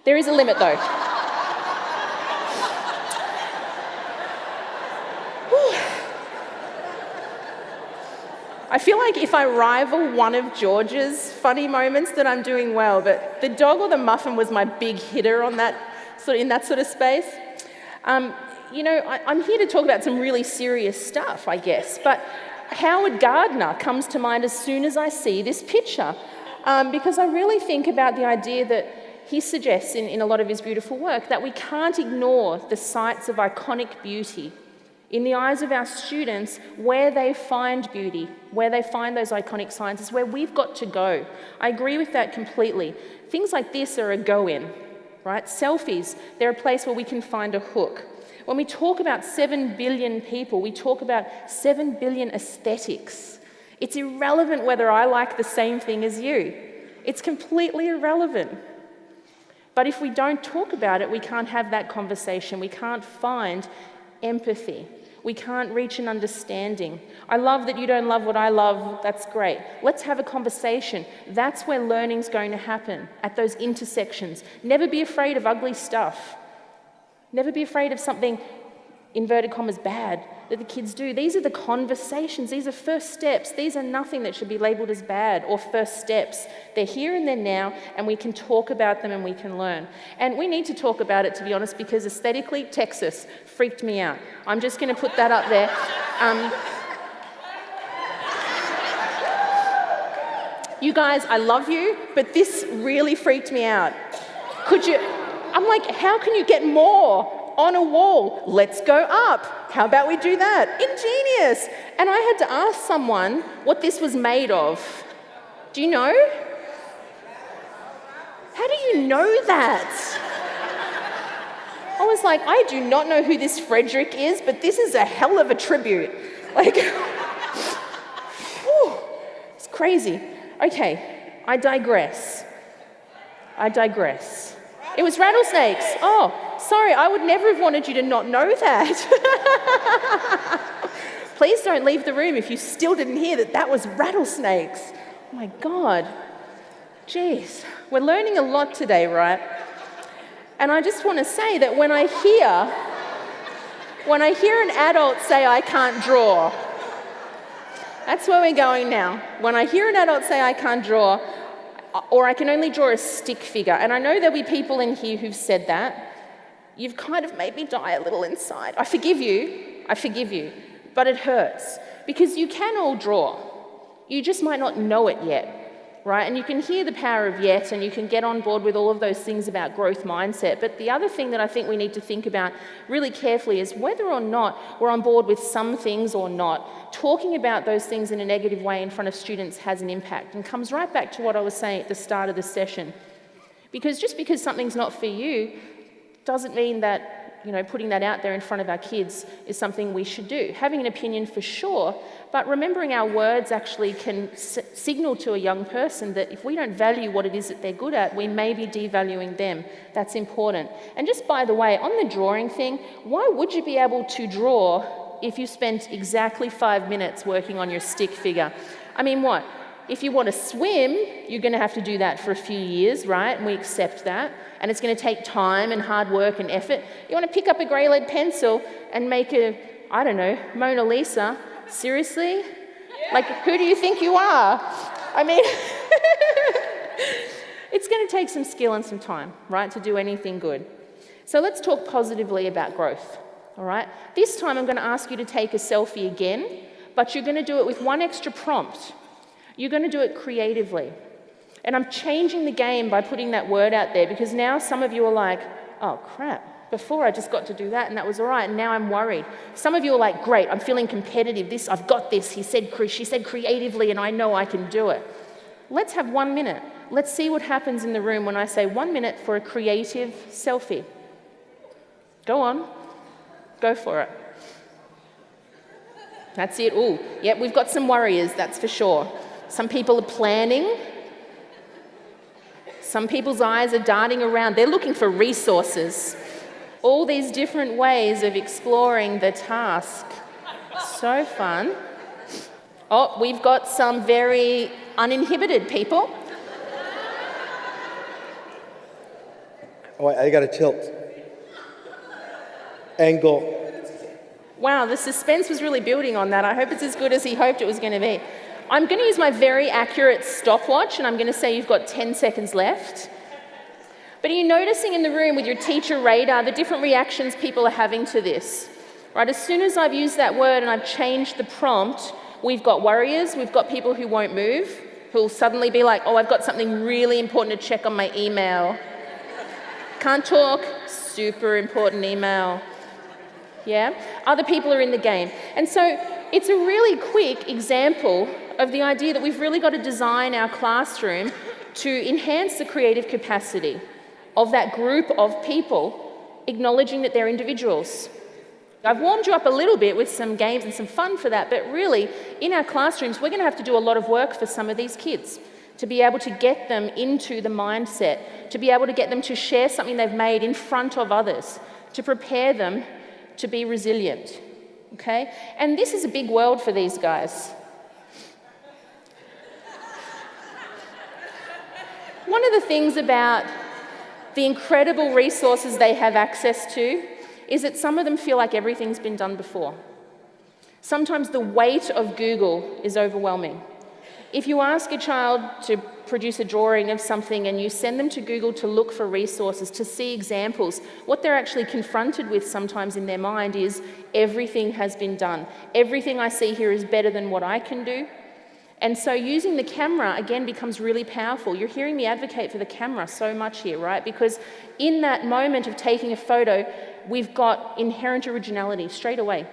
There is a limit though. I feel like if I rival one of George's funny moments that I'm doing well, but the dog or the muffin was my big hitter on that in that sort of space. I'm here to talk about some really serious stuff, I guess, but Howard Gardner comes to mind as soon as I see this picture, because I really think about the idea that he suggests in a lot of his beautiful work that we can't ignore the sites of iconic beauty in the eyes of our students, where they find beauty, where they find those iconic signs is where we've got to go. I agree with that completely. Things like this are a go-in, right? Selfies, they're a place where we can find a hook. When we talk about 7 billion people, we talk about 7 billion aesthetics. It's irrelevant whether I like the same thing as you. It's completely irrelevant. But if we don't talk about it, we can't have that conversation. We can't find empathy. We can't reach an understanding. I love that you don't love what I love. That's great. Let's have a conversation. That's where learning's going to happen, at those intersections. Never be afraid of ugly stuff. Never be afraid of something, inverted commas, bad that the kids do. These are the conversations. These are first steps. These are nothing that should be labelled as bad or first steps. They're here and they're now, and we can talk about them and we can learn. And we need to talk about it, to be honest, because aesthetically, Texas freaked me out. I'm just going to put that up there. You guys, I love you, but this really freaked me out. I'm like, how can you get more on a wall? Let's go up. How about we do that? Ingenious. And I had to ask someone what this was made of. Do you know? How do you know that? I was like, I do not know who this Frederick is, but this is a hell of a tribute. Like, whew, it's crazy. Okay, I digress. It was rattlesnakes. Oh, sorry, I would never have wanted you to not know that. Please don't leave the room if you still didn't hear that was rattlesnakes. Oh my God. Jeez, we're learning a lot today, right? And I just want to say that when I hear an adult say, I can't draw, that's where we're going now. When I hear an adult say, I can't draw, or I can only draw a stick figure, and I know there'll be people in here who've said that, you've kind of made me die a little inside. I forgive you, but it hurts. Because you can all draw. You just might not know it yet. Right? And you can hear the power of yet, and you can get on board with all of those things about growth mindset. But the other thing that I think we need to think about really carefully is whether or not we're on board with some things or not. Talking about those things in a negative way in front of students has an impact, and comes right back to what I was saying at the start of the session. Because just because something's not for you doesn't mean that putting that out there in front of our kids is something we should do. Having an opinion for sure, but remembering our words actually can signal to a young person that if we don't value what it is that they're good at, we may be devaluing them. That's important. And just by the way, on the drawing thing, why would you be able to draw if you spent exactly 5 minutes working on your stick figure? I mean, what? If you want to swim, you're going to have to do that for a few years, right? And we accept that. And it's going to take time and hard work and effort. You want to pick up a grey lead pencil and make Mona Lisa? Seriously? Like, who do you think you are? I mean, it's going to take some skill and some time, right, to do anything good. So let's talk positively about growth, all right? This time I'm going to ask you to take a selfie again, but you're going to do it with one extra prompt. You're going to do it creatively. And I'm changing the game by putting that word out there, because now some of you are like, oh crap, before I just got to do that and that was all right, and now I'm worried. Some of you are like, great, I'm feeling competitive. I've got this. She said creatively, and I know I can do it. Let's have 1 minute. Let's see what happens in the room when I say 1 minute for a creative selfie. Go on. Go for it. That's it. Ooh, yep, we've got some warriors, that's for sure. Some people are planning. Some people's eyes are darting around. They're looking for resources. All these different ways of exploring the task. So fun. Oh, we've got some very uninhibited people. Oh, I got to tilt. Angle. Wow, the suspense was really building on that. I hope it's as good as he hoped it was going to be. I'm going to use my very accurate stopwatch, and I'm going to say you've got 10 seconds left. But are you noticing in the room with your teacher radar the different reactions people are having to this? Right, as soon as I've used that word and I've changed the prompt, we've got worriers, we've got people who won't move, who'll suddenly be like, oh, I've got something really important to check on my email. Can't talk, super important email. Yeah? Other people are in the game. And so it's a really quick example of the idea that we've really got to design our classroom to enhance the creative capacity of that group of people, acknowledging that they're individuals. I've warmed you up a little bit with some games and some fun for that, but really, in our classrooms, we're going to have to do a lot of work for some of these kids to be able to get them into the mindset, to be able to get them to share something they've made in front of others, to prepare them to be resilient. okay? And this is a big world for these guys. One of the things about the incredible resources they have access to is that some of them feel like everything's been done before. Sometimes the weight of Google is overwhelming. If you ask a child to produce a drawing of something and you send them to Google to look for resources, to see examples, what they're actually confronted with sometimes in their mind is everything has been done. Everything I see here is better than what I can do. And so using the camera, again, becomes really powerful. You're hearing me advocate for the camera so much here, right? Because in that moment of taking a photo, we've got inherent originality straight away.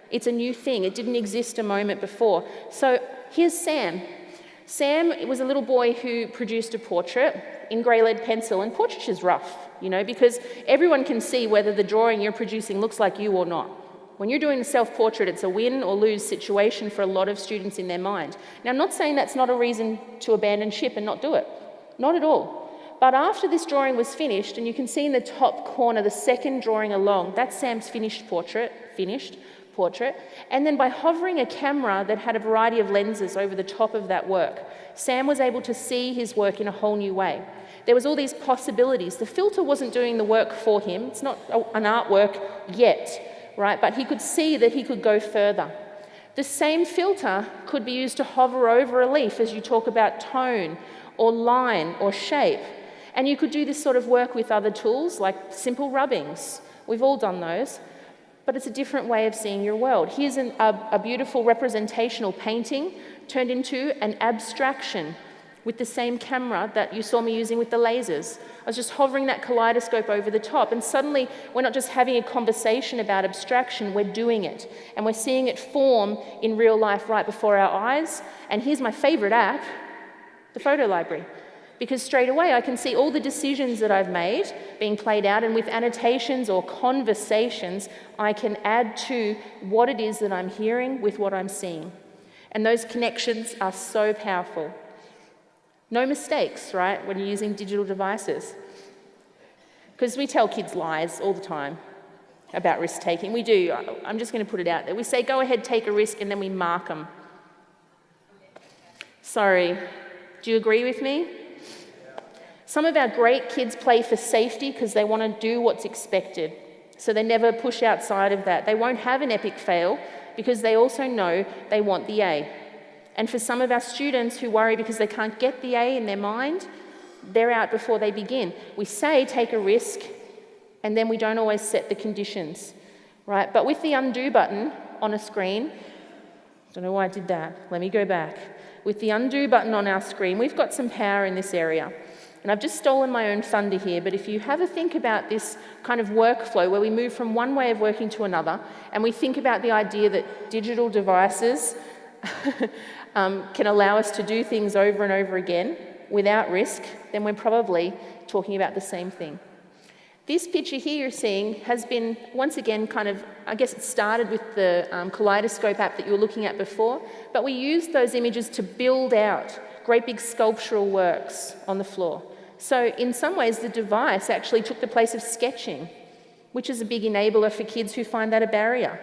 It's a new thing. It didn't exist a moment before. So here's Sam. Sam was a little boy who produced a portrait in grey lead pencil, and portraiture is rough, because everyone can see whether the drawing you're producing looks like you or not. When you're doing a self-portrait, it's a win or lose situation for a lot of students in their mind. Now, I'm not saying that's not a reason to abandon ship and not do it. Not at all. But after this drawing was finished, and you can see in the top corner, the second drawing along, that's Sam's finished portrait. And then by hovering a camera that had a variety of lenses over the top of that work, Sam was able to see his work in a whole new way. There was all these possibilities. The filter wasn't doing the work for him. It's not an artwork yet. Right? But he could see that he could go further. The same filter could be used to hover over a leaf as you talk about tone or line or shape. And you could do this sort of work with other tools like simple rubbings. We've all done those. But it's a different way of seeing your world. Here's a beautiful representational painting turned into an abstraction with the same camera that you saw me using with the lasers. I was just hovering that kaleidoscope over the top, and suddenly we're not just having a conversation about abstraction, we're doing it. And we're seeing it form in real life right before our eyes. And here's my favorite app, the photo library. Because straight away I can see all the decisions that I've made being played out, and with annotations or conversations, I can add to what it is that I'm hearing with what I'm seeing. And those connections are so powerful. No mistakes, right, when you're using digital devices. Because we tell kids lies all the time about risk-taking. We do. I'm just going to put it out there. We say, go ahead, take a risk, and then we mark them. Sorry. Do you agree with me? Some of our great kids play for safety because they want to do what's expected. So they never push outside of that. They won't have an epic fail because they also know they want the A. And for some of our students who worry because they can't get the A in their mind, they're out before they begin. We say take a risk, and then we don't always set the conditions, right? But with the undo button on a screen, don't know why I did that. Let me go back. With the undo button on our screen, we've got some power in this area. And I've just stolen my own thunder here, but if you have a think about this kind of workflow where we move from one way of working to another, and we think about the idea that digital devices can allow us to do things over and over again without risk, then we're probably talking about the same thing. This picture here you're seeing has been, once again, it started with the Kaleidoscope app that you were looking at before, but we used those images to build out great big sculptural works on the floor. So in some ways, the device actually took the place of sketching, which is a big enabler for kids who find that a barrier.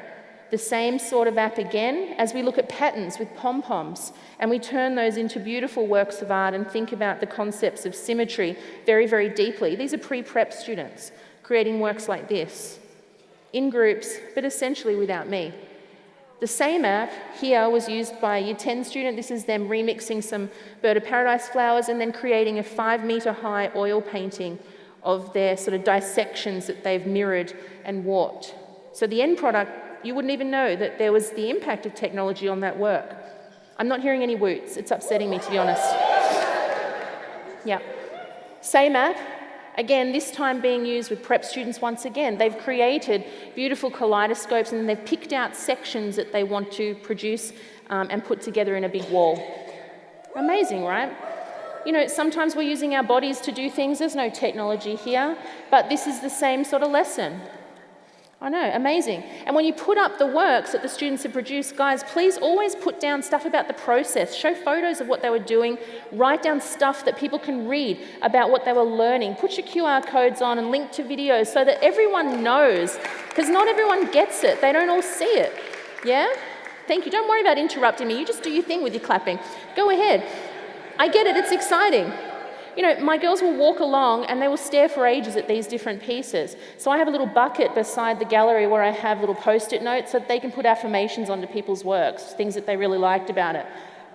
The same sort of app again as we look at patterns with pom-poms, and we turn those into beautiful works of art and think about the concepts of symmetry very, very deeply. These are pre-prep students creating works like this in groups, but essentially without me. The same app here was used by a Year 10 student. This is them remixing some Bird of Paradise flowers and then creating a 5-metre high oil painting of their sort of dissections that they've mirrored and warped. So the end product, you wouldn't even know that there was the impact of technology on that work. I'm not hearing any woots. It's upsetting me, to be honest. Yeah. Same app. Again, this time being used with prep students once again. They've created beautiful kaleidoscopes and they've picked out sections that they want to produce and put together in a big wall. Amazing, right? Sometimes we're using our bodies to do things. There's no technology here, but this is the same sort of lesson. I know, amazing. And when you put up the works that the students have produced, guys, please always put down stuff about the process. Show photos of what they were doing. Write down stuff that people can read about what they were learning. Put your QR codes on and link to videos so that everyone knows, because not everyone gets it. They don't all see it. Yeah? Thank you. Don't worry about interrupting me. You just do your thing with your clapping. Go ahead. I get it. It's exciting. You know, my girls will walk along and they will stare for ages at these different pieces. So I have a little bucket beside the gallery where I have little post-it notes so that they can put affirmations onto people's works, things that they really liked about it.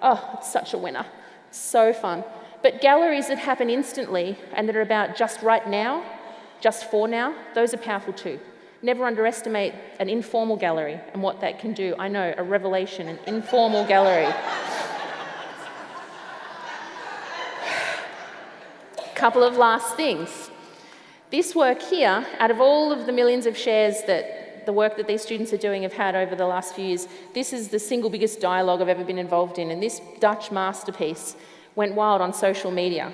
Oh, it's such a winner. So fun. But galleries that happen instantly and that are about just right now, just for now, those are powerful too. Never underestimate an informal gallery and what that can do. I know, a revelation, an informal gallery. Couple of last things. This work here, out of all of the millions of shares that the work that these students are doing have had over the last few years, this is the single biggest dialogue I've ever been involved in. And this Dutch masterpiece went wild on social media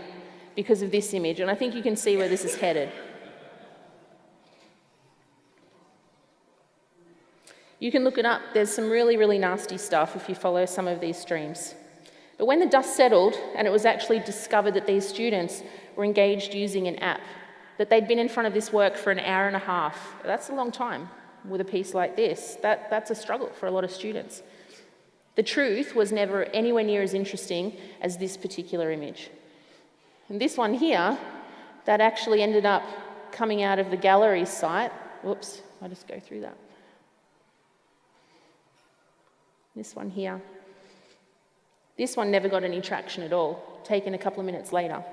because of this image. And I think you can see where this is headed. You can look it up. There's some really, really nasty stuff if you follow some of these streams. But when the dust settled and it was actually discovered that these students were engaged using an app, that they'd been in front of this work for an hour and a half, that's a long time with a piece like this. That's a struggle for a lot of students. The truth was never anywhere near as interesting as this particular image. And this one here, that actually ended up coming out of the gallery site. Whoops, I'll just go through that. This one here. This one never got any traction at all, taken a couple of minutes later.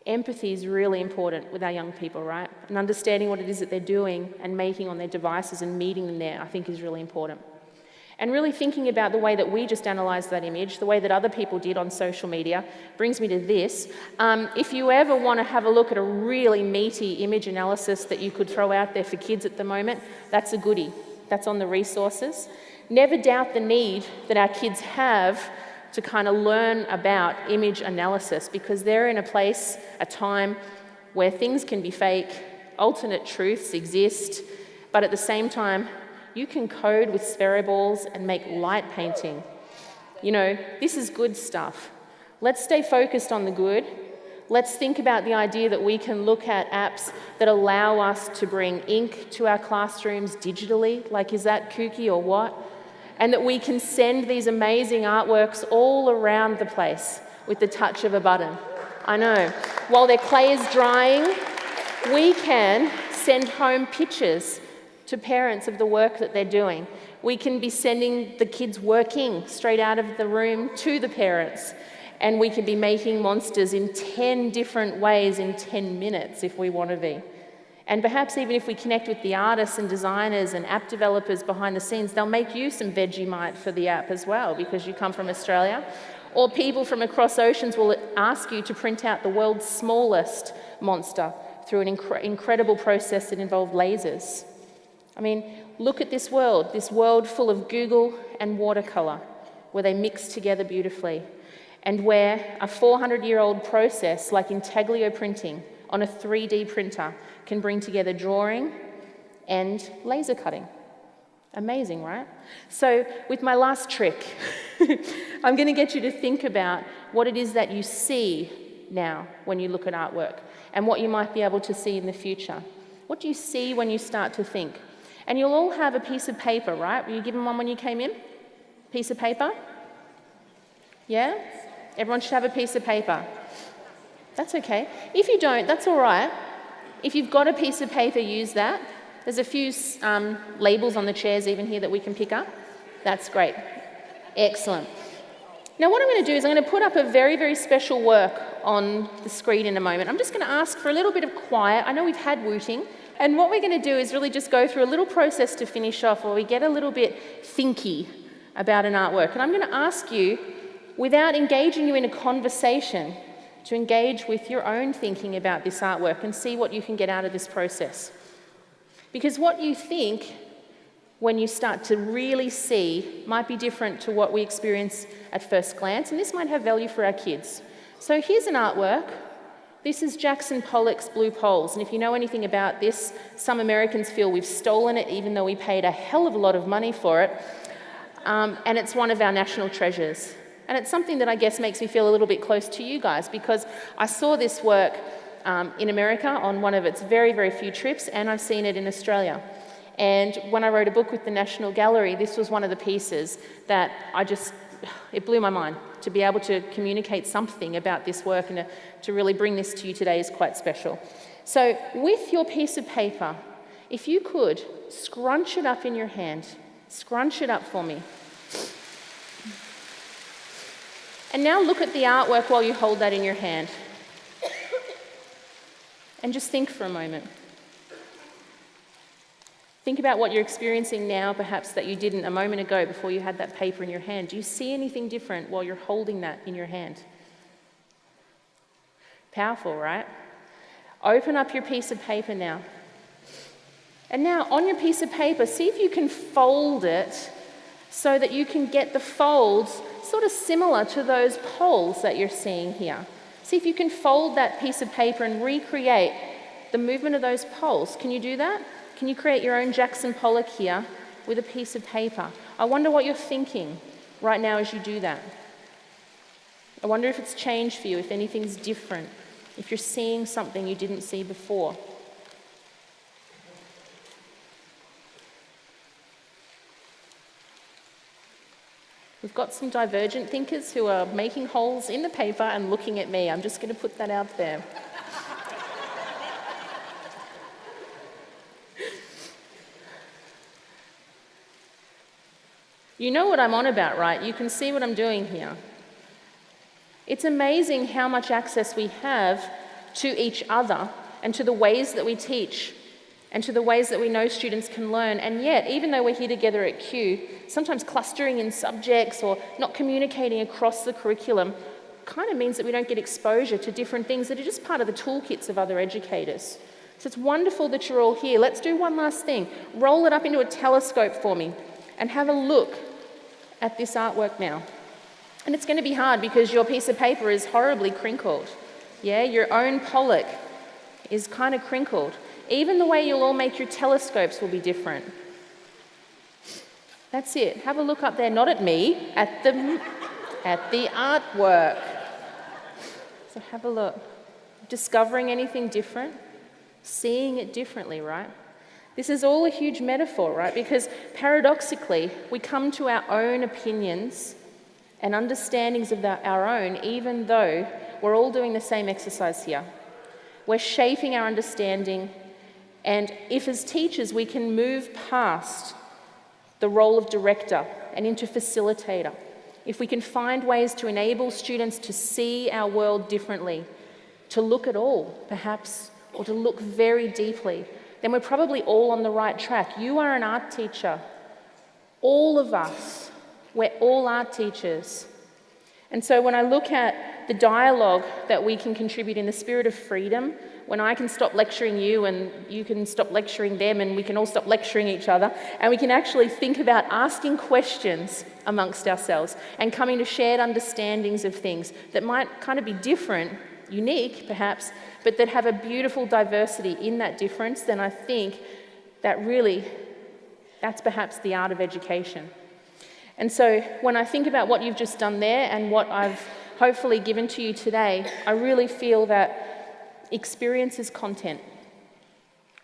Empathy is really important with our young people, right? And understanding what it is that they're doing and making on their devices and meeting them there, I think is really important. And really thinking about the way that we just analysed that image, the way that other people did on social media, brings me to this. If you ever want to have a look at a really meaty image analysis that you could throw out there for kids at the moment, that's a goodie. That's on the resources. Never doubt the need that our kids have to kind of learn about image analysis, because they're in a place, a time, where things can be fake, alternate truths exist, but at the same time, you can code with spheroballs and make light painting. You know, this is good stuff. Let's stay focused on the good. Let's think about the idea that we can look at apps that allow us to bring ink to our classrooms digitally. Like, is that kooky or what? And that we can send these amazing artworks all around the place with the touch of a button. I know. While their clay is drying, we can send home pictures to parents of the work that they're doing. We can be sending the kids working straight out of the room to the parents. And we can be making monsters in 10 different ways in 10 minutes if we want to be. And perhaps even if we connect with the artists and designers and app developers behind the scenes, they'll make you some Vegemite for the app as well, because you come from Australia. Or people from across oceans will ask you to print out the world's smallest monster through an incredible process that involved lasers. I mean, look at this world full of Google and watercolour, where they mix together beautifully, and where a 400-year-old process like intaglio printing on a 3D printer can bring together drawing and laser cutting. Amazing, right? So with my last trick, I'm going to get you to think about what it is that you see now when you look at artwork and what you might be able to see in the future. What do you see when you start to think? And you'll all have a piece of paper, right? Were you given one when you came in? Piece of paper? Yeah? Everyone should have a piece of paper. That's okay. If you don't, that's all right. If you've got a piece of paper, use that. There's a few labels on the chairs even here that we can pick up. That's great. Excellent. Now what I'm going to do is I'm going to put up a very, very special work on the screen in a moment. I'm just going to ask for a little bit of quiet. I know we've had wooting. And what we're going to do is really just go through a little process to finish off where we get a little bit thinky about an artwork. And I'm going to ask you, without engaging you in a conversation, to engage with your own thinking about this artwork and see what you can get out of this process. Because what you think when you start to really see might be different to what we experience at first glance, and this might have value for our kids. So here's an artwork. This is Jackson Pollock's Blue Poles, and if you know anything about this, some Americans feel we've stolen it even though we paid a hell of a lot of money for it, and it's one of our national treasures. And it's something that I guess makes me feel a little bit close to you guys, because I saw this work in America on one of its very, very few trips, and I've seen it in Australia. And when I wrote a book with the National Gallery, this was one of the pieces that it blew my mind. To be able to communicate something about this work and to really bring this to you today is quite special. So with your piece of paper, if you could scrunch it up in your hand, scrunch it up for me. And now look at the artwork while you hold that in your hand. And just think for a moment. Think about what you're experiencing now, perhaps that you didn't a moment ago before you had that paper in your hand. Do you see anything different while you're holding that in your hand? Powerful, right? Open up your piece of paper now. And now on your piece of paper, see if you can fold it so that you can get the folds sort of similar to those poles that you're seeing here. See if you can fold that piece of paper and recreate the movement of those poles. Can you do that? Can you create your own Jackson Pollock here with a piece of paper? I wonder what you're thinking right now as you do that. I wonder if it's changed for you, if anything's different, if you're seeing something you didn't see before. We've got some divergent thinkers who are making holes in the paper and looking at me. I'm just going to put that out there. You know what I'm on about, right? You can see what I'm doing here. It's amazing how much access we have to each other and to the ways that we teach and to the ways that we know students can learn. And yet, even though we're here together at Q, sometimes clustering in subjects or not communicating across the curriculum kind of means that we don't get exposure to different things that are just part of the toolkits of other educators. So it's wonderful that you're all here. Let's do one last thing. Roll it up into a telescope for me and have a look at this artwork now. And it's going to be hard because your piece of paper is horribly crinkled. Yeah, your own Pollock is kind of crinkled. Even the way you'll all make your telescopes will be different. That's it. Have a look up there, not at me, at the artwork. So have a look. Discovering anything different? Seeing it differently, right? This is all a huge metaphor, right? Because paradoxically, we come to our own opinions and understandings of our own, even though we're all doing the same exercise here. We're shaping our understanding, and if as teachers we can move past the role of director and into facilitator, if we can find ways to enable students to see our world differently, to look at all, perhaps, or to look very deeply, then we're probably all on the right track. You are an art teacher. All of us, we're all art teachers. And so when I look at the dialogue that we can contribute in the spirit of freedom, when I can stop lecturing you and you can stop lecturing them and we can all stop lecturing each other, and we can actually think about asking questions amongst ourselves and coming to shared understandings of things that might kind of be different, unique perhaps, but that have a beautiful diversity in that difference, then I think that really, that's perhaps the art of education. And so when I think about what you've just done there and what I've hopefully given to you today, I really feel that experience is content,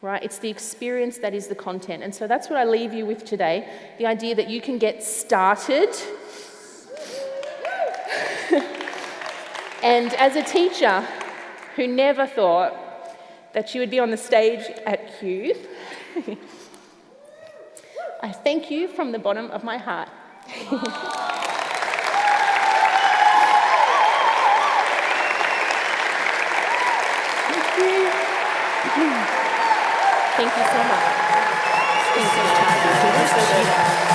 right? It's the experience that is the content. And so that's what I leave you with today, the idea that you can get started. And as a teacher who never thought that you would be on the stage at Q, I thank you from the bottom of my heart. Thank you. Thank you so much. Thank you so much.